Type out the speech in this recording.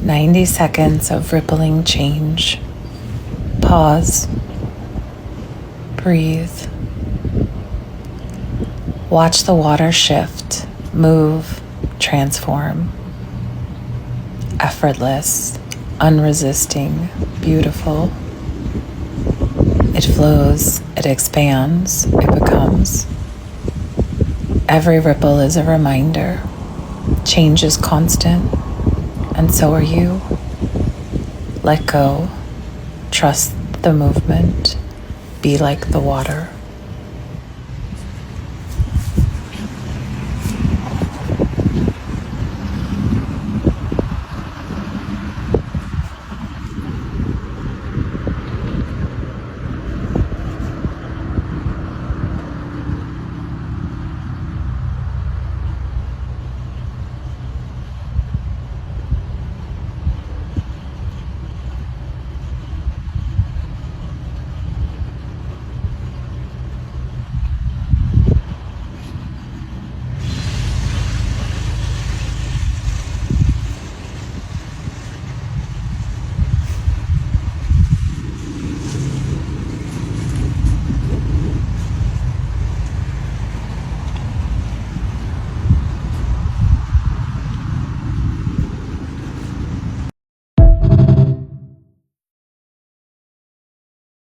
90 seconds of rippling change. Pause. Breathe. Watch the water shift, move, transform. Effortless, unresisting, beautiful. It flows, it expands, it becomes. Every ripple is a reminder. Change is constant, and so are you. Let go. Trust the movement. Be like the water.